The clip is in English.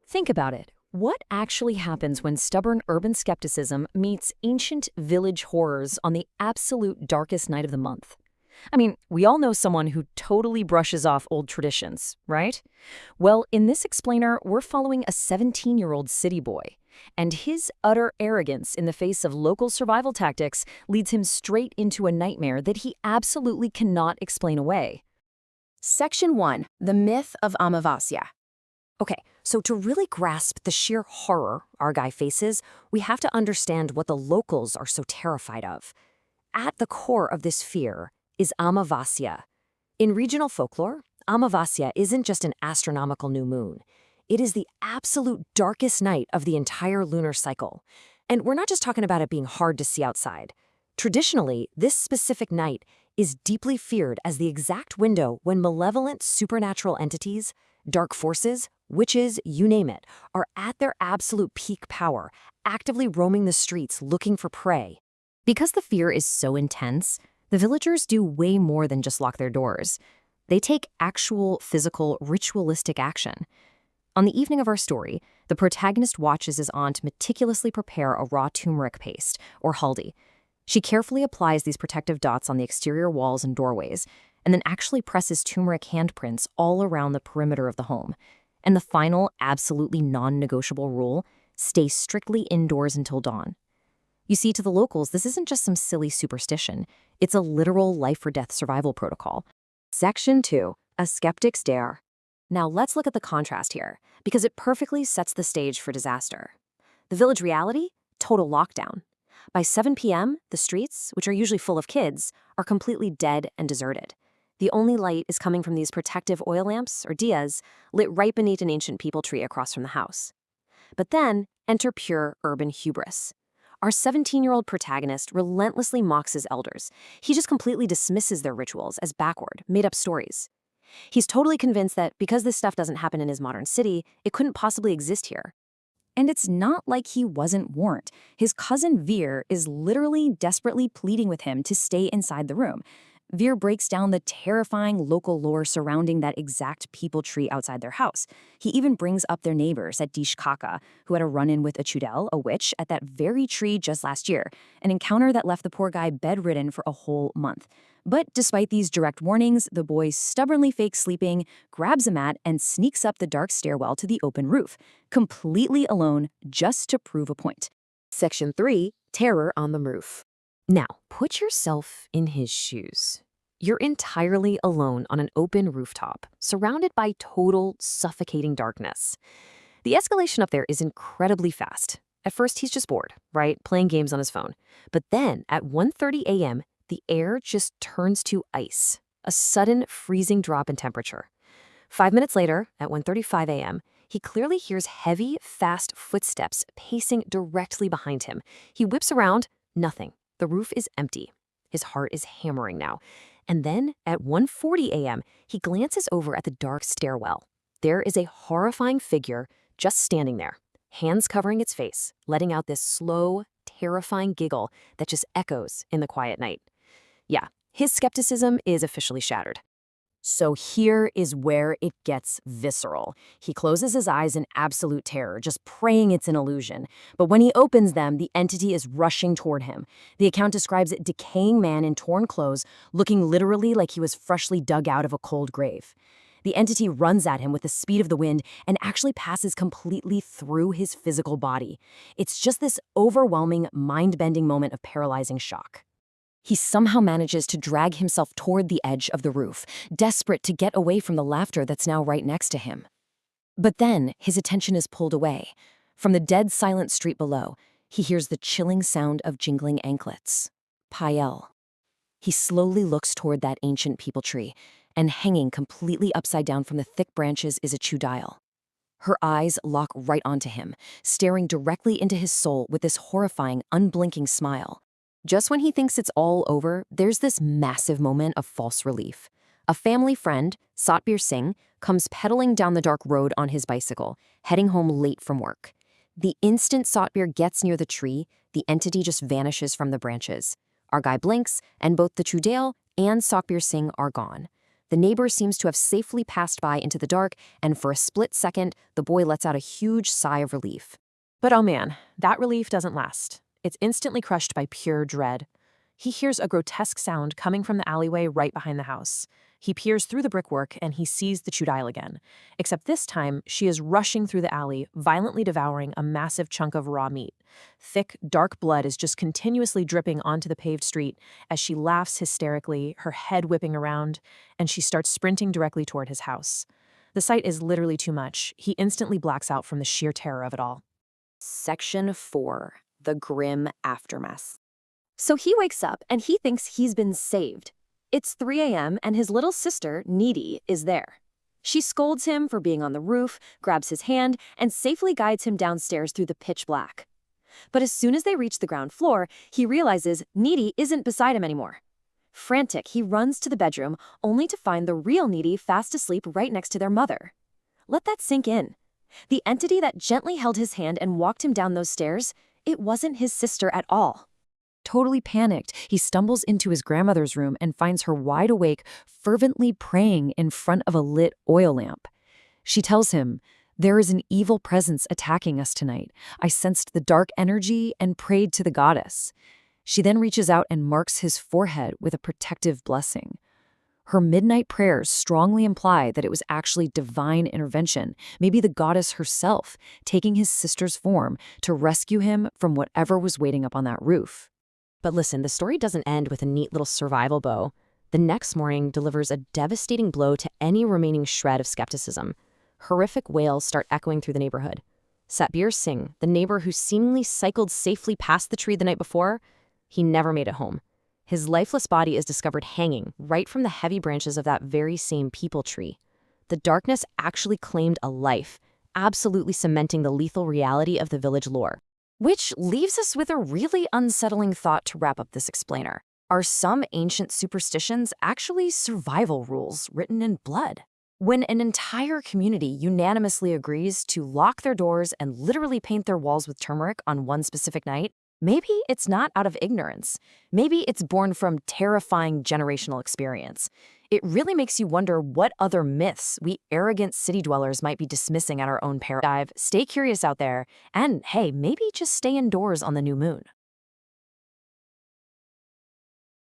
Think about it. What actually happens when stubborn urban skepticism meets ancient village horrors on the absolute darkest night of the month? I mean, we all know someone who totally brushes off old traditions, right? Well, in this explainer, we're following a 17-year-old city boy. And his utter arrogance in the face of local survival tactics leads him straight into a nightmare that he absolutely cannot explain away. Section 1. The Myth of Amavasya. Okay, so to really grasp the sheer horror our guy faces, we have to understand what the locals are so terrified of. At the core of this fear is Amavasya. In regional folklore, Amavasya isn't just an astronomical new moon. It is the absolute darkest night of the entire lunar cycle. And we're not just talking about it being hard to see outside. Traditionally, this specific night is deeply feared as the exact window when malevolent supernatural entities, dark forces, witches, you name it, are at their absolute peak power, actively roaming the streets looking for prey. Because the fear is so intense, the villagers do way more than just lock their doors. They take actual, physical, ritualistic action. On the evening of our story, the protagonist watches his aunt meticulously prepare a raw turmeric paste, or haldi. She carefully applies these protective dots on the exterior walls and doorways, and then actually presses turmeric handprints all around the perimeter of the home. And the final, absolutely non-negotiable rule: stay strictly indoors until dawn. You see, to the locals, this isn't just some silly superstition. It's a literal life-or-death survival protocol. Section 2. A skeptic's dare. Now let's look at the contrast here, because it perfectly sets the stage for disaster. The village reality? Total lockdown. By 7 p.m., the streets, which are usually full of kids, are completely dead and deserted. The only light is coming from these protective oil lamps, or diyas, lit right beneath an ancient peepal tree across from the house. But then, enter pure urban hubris. Our 17-year-old protagonist relentlessly mocks his elders. He just completely dismisses their rituals as backward, made-up stories. He's totally convinced that because this stuff doesn't happen in his modern city, it couldn't possibly exist here. And it's not like he wasn't warned. His cousin Veer is literally desperately pleading with him to stay inside the room. Veer breaks down the terrifying local lore surrounding that exact peepal tree outside their house. He even brings up their neighbors at Dish Kaka, who had a run-in with a Chudel, a witch, at that very tree just last year, an encounter that left the poor guy bedridden for a whole month. But despite these direct warnings, the boy stubbornly fakes sleeping, grabs a mat, and sneaks up the dark stairwell to the open roof, completely alone, just to prove a point. Section 3. Terror on the Roof. Now, put yourself in his shoes. You're entirely alone on an open rooftop, surrounded by total, suffocating darkness. The escalation up there is incredibly fast. At first, he's just bored, right? Playing games on his phone. But then, at 1:30 a.m., the air just turns to ice, a sudden freezing drop in temperature. 5 minutes later, at 1:35 a.m., he clearly hears heavy, fast footsteps pacing directly behind him. He whips around, nothing. The roof is empty. His heart is hammering now. And then, at 1:40 a.m., he glances over at the dark stairwell. There is a horrifying figure just standing there, hands covering its face, letting out this slow, terrifying giggle that just echoes in the quiet night. Yeah, his skepticism is officially shattered. So here is where it gets visceral. He closes his eyes in absolute terror, just praying it's an illusion. But when he opens them, the entity is rushing toward him. The account describes a decaying man in torn clothes, looking literally like he was freshly dug out of a cold grave. The entity runs at him with the speed of the wind and actually passes completely through his physical body. It's just this overwhelming, mind-bending moment of paralyzing shock. He somehow manages to drag himself toward the edge of the roof, desperate to get away from the laughter that's now right next to him. But then his attention is pulled away. From the dead silent street below, he hears the chilling sound of jingling anklets. Pael. He slowly looks toward that ancient peepal tree, and hanging completely upside down from the thick branches is a Chudile. Her eyes lock right onto him, staring directly into his soul with this horrifying, unblinking smile. Just when he thinks it's all over, there's this massive moment of false relief. A family friend, Satbir Singh, comes pedaling down the dark road on his bicycle, heading home late from work. The instant Satbir gets near the tree, the entity just vanishes from the branches. Our guy blinks, and both the Chudale and Satbir Singh are gone. The neighbor seems to have safely passed by into the dark, and for a split second, the boy lets out a huge sigh of relief. But oh man, that relief doesn't last. It's instantly crushed by pure dread. He hears a grotesque sound coming from the alleyway right behind the house. He peers through the brickwork and he sees the Chudile again. Except this time, she is rushing through the alley, violently devouring a massive chunk of raw meat. Thick, dark blood is just continuously dripping onto the paved street as she laughs hysterically, her head whipping around, and she starts sprinting directly toward his house. The sight is literally too much. He instantly blacks out from the sheer terror of it all. Section 4. The Grim Aftermath. So he wakes up and he thinks he's been saved. It's 3 a.m. and his little sister, Needy, is there. She scolds him for being on the roof, grabs his hand, and safely guides him downstairs through the pitch black. But as soon as they reach the ground floor, he realizes Needy isn't beside him anymore. Frantic, he runs to the bedroom, only to find the real Needy fast asleep right next to their mother. Let that sink in. The entity that gently held his hand and walked him down those stairs, it wasn't his sister at all. Totally panicked, he stumbles into his grandmother's room and finds her wide awake, fervently praying in front of a lit oil lamp. She tells him, "There is an evil presence attacking us tonight. I sensed the dark energy and prayed to the goddess." She then reaches out and marks his forehead with a protective blessing. Her midnight prayers strongly imply that it was actually divine intervention, maybe the goddess herself, taking his sister's form to rescue him from whatever was waiting up on that roof. But listen, the story doesn't end with a neat little survival bow. The next morning delivers a devastating blow to any remaining shred of skepticism. Horrific wails start echoing through the neighborhood. Satbir Singh, the neighbor who seemingly cycled safely past the tree the night before, he never made it home. His lifeless body is discovered hanging right from the heavy branches of that very same peepal tree. The darkness actually claimed a life, absolutely cementing the lethal reality of the village lore. Which leaves us with a really unsettling thought to wrap up this explainer. Are some ancient superstitions actually survival rules written in blood? When an entire community unanimously agrees to lock their doors and literally paint their walls with turmeric on one specific night, maybe it's not out of ignorance. Maybe it's born from terrifying generational experience. It really makes you wonder what other myths we arrogant city dwellers might be dismissing at our own peril. Stay curious out there, and hey, maybe just stay indoors on the new moon.